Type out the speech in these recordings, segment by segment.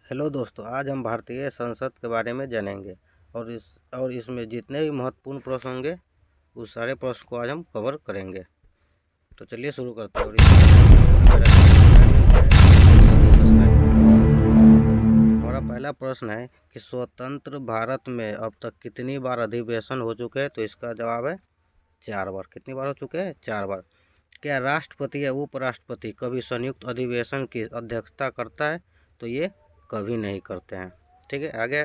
Hello दोस्तों, आज हम भारतीय संसद के बारे में जानेंगे और इसमें जितने भी महत्वपूर्ण प्रश्न होंगे उस सारे प्रश्न को आज हम कवर करेंगे। तो चलिए शुरू करते हैं। और हमारा पहला प्रश्न है कि स्वतंत्र भारत में अब तक कितनी बार अधिवेशन हो चुके हैं? तो इसका जवाब है 4 बार। कितनी बार हो चुके हैं? 4 बार। क्या राष्ट्रपति या उपराष्ट्रपति कभी संयुक्त अधिवेशन की अध्यक्षता करता है? तो ये कभी नहीं करते हैं। ठीक है, आगे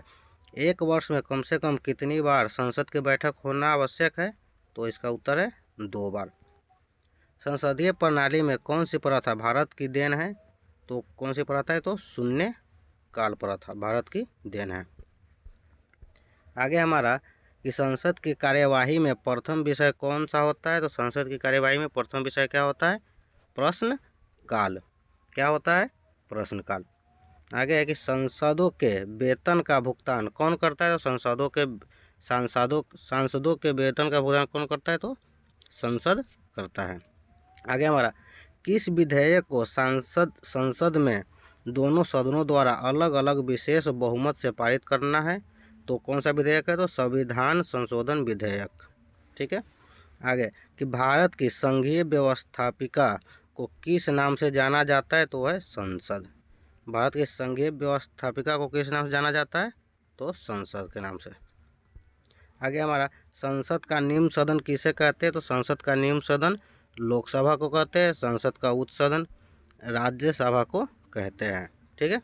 एक वर्ष में कम से कम कितनी बार संसद की बैठक होना आवश्यक है? तो इसका उत्तर है 2 बार। संसदीय प्रणाली में कौन सी प्रथा भारत की देन है? तो कौन सी प्रथा है? तो शून्य काल प्रथा भारत की देन है। आगे हमारा कि संसद की कार्यवाही में प्रथम विषय कौन सा होता है? तो संसद की कार्यवाही में प्रथम विषय क्या होता है? प्रश्न काल। क्या होता है? प्रश्न काल। आगे है कि सांसदों के वेतन का भुगतान कौन करता है? तो सांसदों के वेतन का भुगतान कौन करता है? तो संसद करता है। आगे हमारा किस विधेयक को संसद में दोनों सदनों द्वारा अलग अलग विशेष बहुमत से पारित करना है? तो कौन सा विधेयक है? तो संविधान संशोधन विधेयक। ठीक है। आगे कि भारत की संघीय व्यवस्थापिका को किस नाम से जाना जाता है? तो है संसद। भारत की संघीय व्यवस्थापिका को किस नाम से जाना जाता है? तो संसद के नाम से। आगे हमारा संसद का निम्न सदन किसे कहते हैं? तो संसद का निम्न सदन लोकसभा को कहते हैं। संसद का उच्च सदन राज्यसभा को कहते हैं। ठीक है।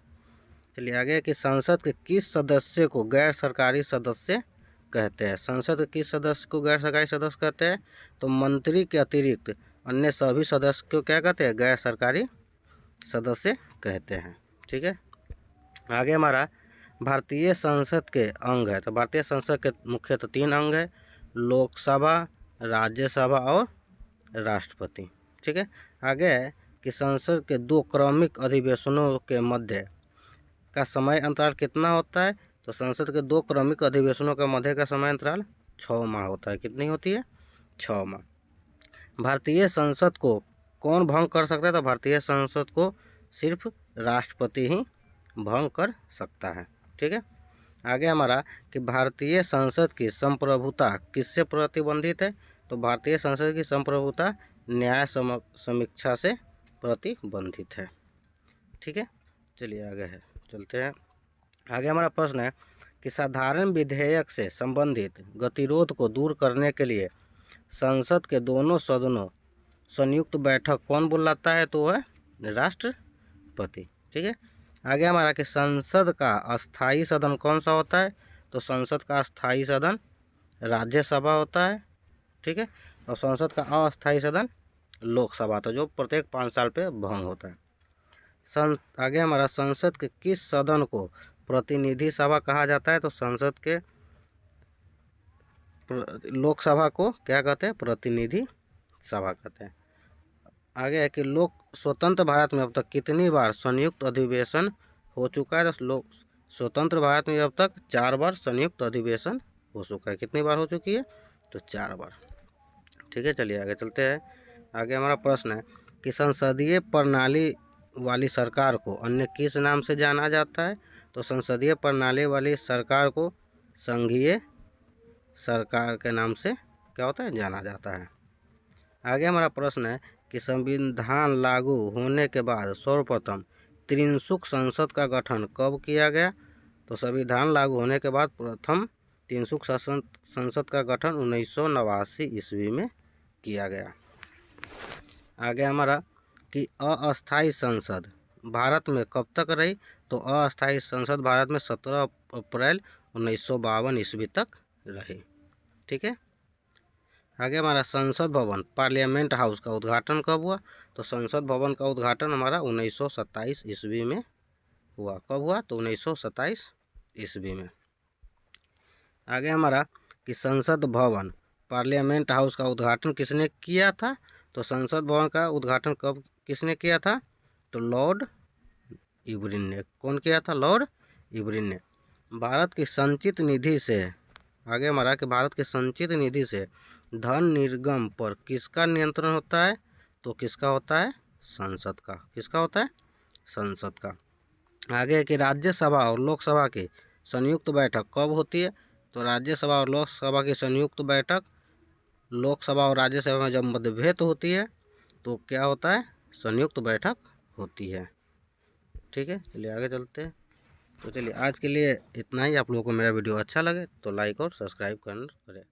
चलिए आगे कि संसद के किस सदस्य को गैर सरकारी सदस्य कहते हैं? संसद के किस सदस्य को गैर सरकारी सदस्य कहते हैं? तो मंत्री के अतिरिक्त अन्य सभी सदस्य को क्या कहते हैं? गैर सरकारी सदस्य कहते हैं। ठीक है। आगे हमारा भारतीय संसद के अंग है। तो भारतीय संसद के मुख्यतः 3 अंग है: लोकसभा, राज्यसभा और राष्ट्रपति। ठीक है। आगे है कि संसद के 2 क्रमिक अधिवेशनों के मध्य का समय अंतराल कितना होता है? तो संसद के 2 क्रमिक अधिवेशनों के मध्य का समय अंतराल 6 माह होता है। कितनी होती है? 6 माह। भारतीय संसद को कौन भंग कर सकता है? तो भारतीय संसद को सिर्फ राष्ट्रपति ही भंग कर सकता है। ठीक है। आगे हमारा कि भारतीय संसद की संप्रभुता किससे प्रतिबंधित है? तो भारतीय संसद की संप्रभुता न्याय समीक्षा से प्रतिबंधित है। ठीक है। चलिए आगे चलते हैं। आगे हमारा प्रश्न है कि साधारण विधेयक से संबंधित गतिरोध को दूर करने के लिए संसद के दोनों सदनों संयुक्त बैठक कौन बुलाता है? तो वह राष्ट्रपति। ठीक है। आगे हमारा कि संसद का अस्थाई सदन कौन सा होता है? तो संसद का अस्थाई सदन राज्यसभा होता है। ठीक है। और संसद का अस्थाई सदन लोकसभा, तो जो प्रत्येक 5 साल पे भंग होता है। आगे हमारा संसद के किस सदन को प्रतिनिधि सभा कहा जाता है? तो संसद के लोकसभा को क्या कहते हैं? प्रतिनिधि सभा कहते हैं। आगे है कि स्वतंत्र भारत में अब तक कितनी बार संयुक्त अधिवेशन हो चुका है? तो स्वतंत्र भारत में अब तक 4 बार संयुक्त अधिवेशन हो चुका है। कितनी बार हो चुकी है? तो 4 बार। ठीक है। चलिए आगे चलते हैं। आगे हमारा प्रश्न है कि संसदीय प्रणाली वाली सरकार को अन्य किस नाम से जाना जाता है? तो संसदीय प्रणाली वाली सरकार को संघीय सरकार के नाम से क्या होता है? जाना जाता है। आगे हमारा प्रश्न है कि संविधान लागू होने के बाद सर्वप्रथम त्रिसंघ संसद का गठन कब किया गया? तो संविधान लागू होने के बाद प्रथम त्रिसंघ संसद का गठन 1989 ईस्वी में किया गया। आगे हमारा कि अस्थाई संसद भारत में कब तक रही? तो अस्थाई संसद भारत में 17 अप्रैल 1952 ईस्वी तक रही। ठीक है। आगे हमारा संसद भवन पार्लियामेंट हाउस का उद्घाटन कब हुआ? तो संसद भवन का उद्घाटन हमारा 1927 ईस्वी में हुआ। कब हुआ? तो 1927 ईस्वी में। आगे हमारा कि संसद भवन पार्लियामेंट हाउस का उद्घाटन किसने किया था? तो संसद भवन का उद्घाटन कब किसने किया था? तो लॉर्ड इरविन ने। कौन किया था? लॉर्ड इरविन ने। भारत की संचित निधि से आगे हमारा कि भारत की संचित निधि से धन निर्गम पर किसका नियंत्रण होता है? तो किसका होता है? संसद का। किसका होता है? संसद का। आगे है कि राज्यसभा और लोकसभा की संयुक्त बैठक कब होती है? तो राज्यसभा और लोकसभा की संयुक्त बैठक, लोकसभा और राज्यसभा में जब मतभेद होती है तो क्या होता है? संयुक्त बैठक होती है। ठीक है, चलिए आगे चलते हैं। तो चलिए आज के लिए इतना ही। आप लोगों को मेरा वीडियो अच्छा लगे तो लाइक और सब्सक्राइब करें।